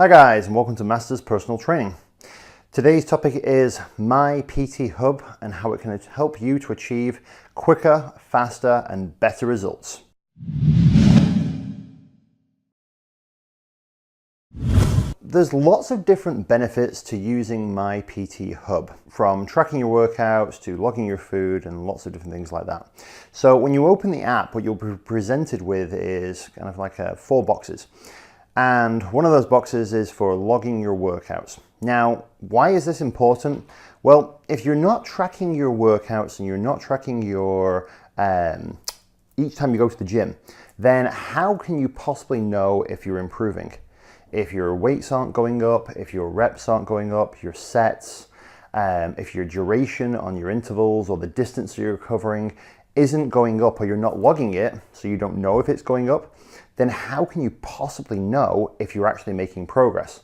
Hi guys, and welcome to Masters Personal Training. Today's topic is MyPTHub and how it can help you to achieve quicker, faster, and better results. There's lots of different benefits to using MyPTHub, from tracking your workouts to logging your food and lots of different things like that. So when you open the app, what you'll be presented with is kind of like 4 boxes. And one of those boxes is for logging your workouts. Now, why is this important? Well, if you're not tracking your workouts and you're not tracking your each time you go to the gym, then how can you possibly know if you're improving? If your weights aren't going up, if your reps aren't going up, your sets, if your duration on your intervals or the distance you're covering isn't going up, or you're not logging it, so you don't know if it's going up, then how can you possibly know if you're actually making progress?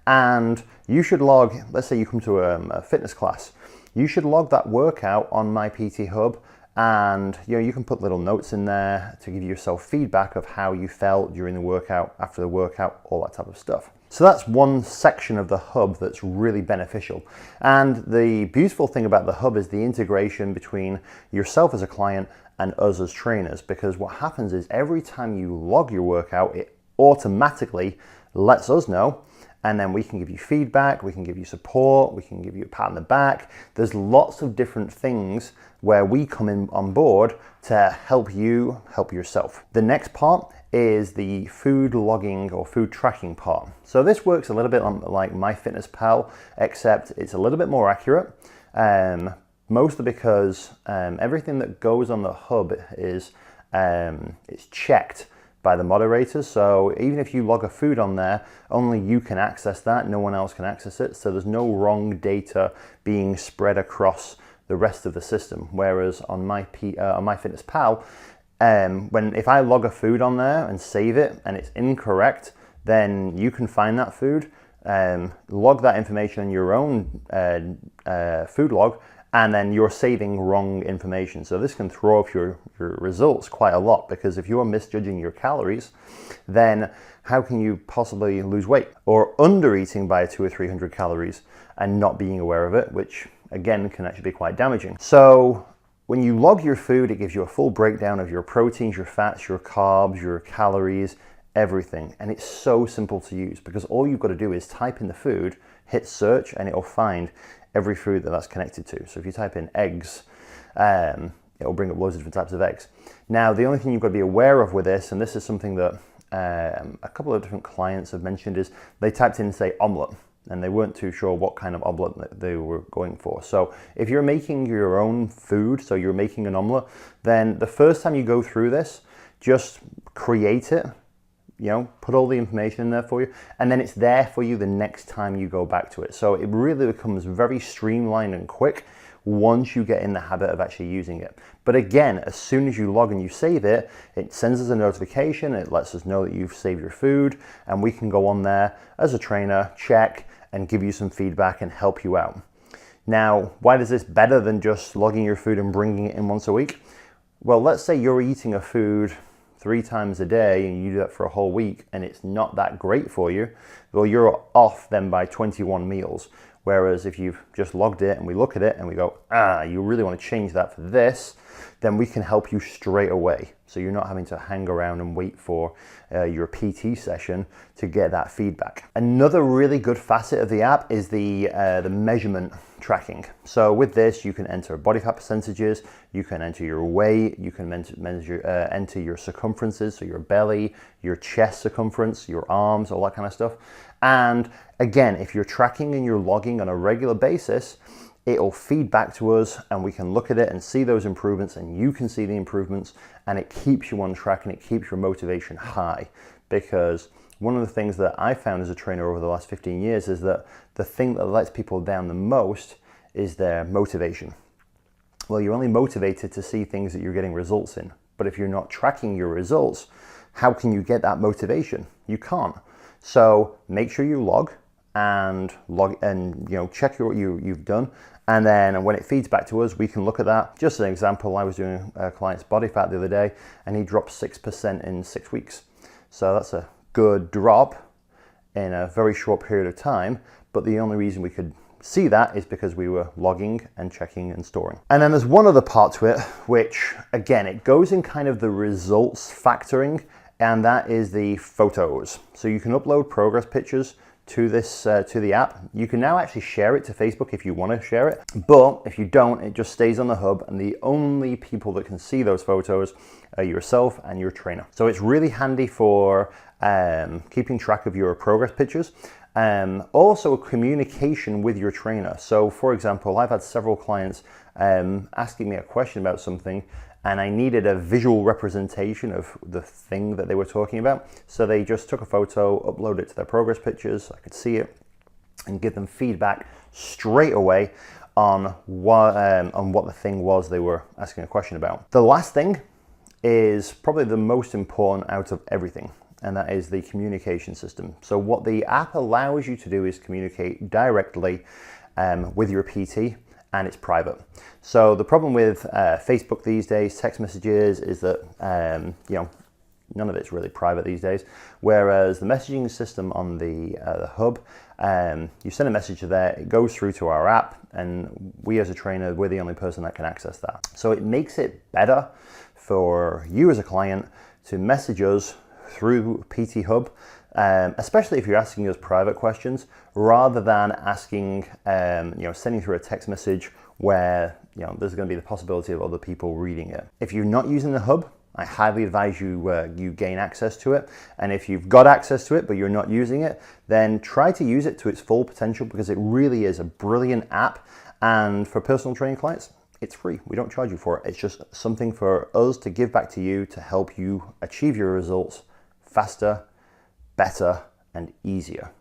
And you should log, let's say you come to a fitness class, you should log that workout on MyPTHub, and you can put little notes in there to give yourself feedback of how you felt during the workout, after the workout, all that type of stuff. So that's one section of the hub that's really beneficial. And the beautiful thing about the hub is the integration between yourself as a client and us as trainers, because what happens is every time you log your workout, it automatically lets us know, and then we can give you feedback, we can give you support, we can give you a pat on the back. There's lots of different things where we come in on board to help you help yourself. The next part is the food logging or food tracking part. So this works a little bit like MyFitnessPal, except it's a little bit more accurate. Mostly because everything that goes on the hub is it's checked by the moderators. So even if you log a food on there, only you can access that, no one else can access it. So there's no wrong data being spread across the rest of the system. Whereas on MyFitnessPal, if I log a food on there and save it and it's incorrect, then you can find that food, log that information in your own food log, and then you're saving wrong information. So this can throw off your results quite a lot, because if you're misjudging your calories, then how can you possibly lose weight? Or under eating by 200 or 300 calories and not being aware of it, which again can actually be quite damaging. So when you log your food, it gives you a full breakdown of your proteins, your fats, your carbs, your calories, everything. And it's so simple to use, because all you've got to do is type in the food, hit search, and it'll find every food that's connected to. So if you type in eggs, it'll bring up loads of different types of eggs. Now, the only thing you've got to be aware of with this, and this is something that a couple of different clients have mentioned, is they typed in, say, omelette, and they weren't too sure what kind of omelette that they were going for. So if you're making your own food, so you're making an omelette, then the first time you go through this, just create it, put all the information in there for you, and then it's there for you the next time you go back to it. So it really becomes very streamlined and quick once you get in the habit of actually using it. But again, as soon as you log and you save it, it sends us a notification, it lets us know that you've saved your food, and we can go on there as a trainer, check, and give you some feedback and help you out. Now, why is this better than just logging your food and bringing it in once a week? Well, let's say you're eating a food 3 times a day and you do that for a whole week and it's not that great for you. Well, you're off then by 21 meals. Whereas if you've just logged it and we look at it and we go, you really want to change that for this, then we can help you straight away. So you're not having to hang around and wait for your PT session to get that feedback. Another really good facet of the app is the measurement tracking. So with this, you can enter body fat percentages, you can enter your weight, you can enter your circumferences, so your belly, your chest circumference, your arms, all that kind of stuff. And again, if you're tracking and you're logging on a regular basis, it'll feed back to us and we can look at it and see those improvements, and you can see the improvements, and it keeps you on track and it keeps your motivation high. Because one of the things that I found as a trainer over the last 15 years is that the thing that lets people down the most is their motivation. Well, you're only motivated to see things that you're getting results in. But if you're not tracking your results, how can you get that motivation? You can't. So make sure you log and check what you've done, and then when it feeds back to us, we can look at that. Just an example, I was doing a client's body fat the other day and he dropped 6% in 6 weeks. So that's a good drop. in a very short period of time, but the only reason we could see that is because we were logging and checking and storing. And then there's one other part to it, which again, it goes in kind of the results factoring, and that is the photos. So you can upload progress pictures to this to the app. You can now actually share it to Facebook if you want to share it, but if you don't, it just stays on the hub, and the only people that can see those photos are yourself and your trainer. So it's really handy for keeping track of your progress pictures. Also a communication with your trainer. So for example, I've had several clients asking me a question about something, and I needed a visual representation of the thing that they were talking about. So they just took a photo, uploaded it to their progress pictures, I could see it, and give them feedback straight away on what the thing was they were asking a question about. The last thing is probably the most important out of everything, and that is the communication system. So what the app allows you to do is communicate directly with your PT, and it's private. So the problem with Facebook these days, text messages, is that you know, none of it's really private these days. Whereas the messaging system on the hub, you send a message to there, it goes through to our app, and we as a trainer, we're the only person that can access that. So it makes it better for you as a client to message us through PTHub, especially if you're asking us private questions, rather than asking, you know, sending through a text message where, you know, there's going to be the possibility of other people reading it. If you're not using the hub, I highly advise you gain access to it. And if you've got access to it but you're not using it, then try to use it to its full potential, because it really is a brilliant app. And for personal training clients, it's free. We don't charge you for it. It's just something for us to give back to you to help you achieve your results faster, better, and easier.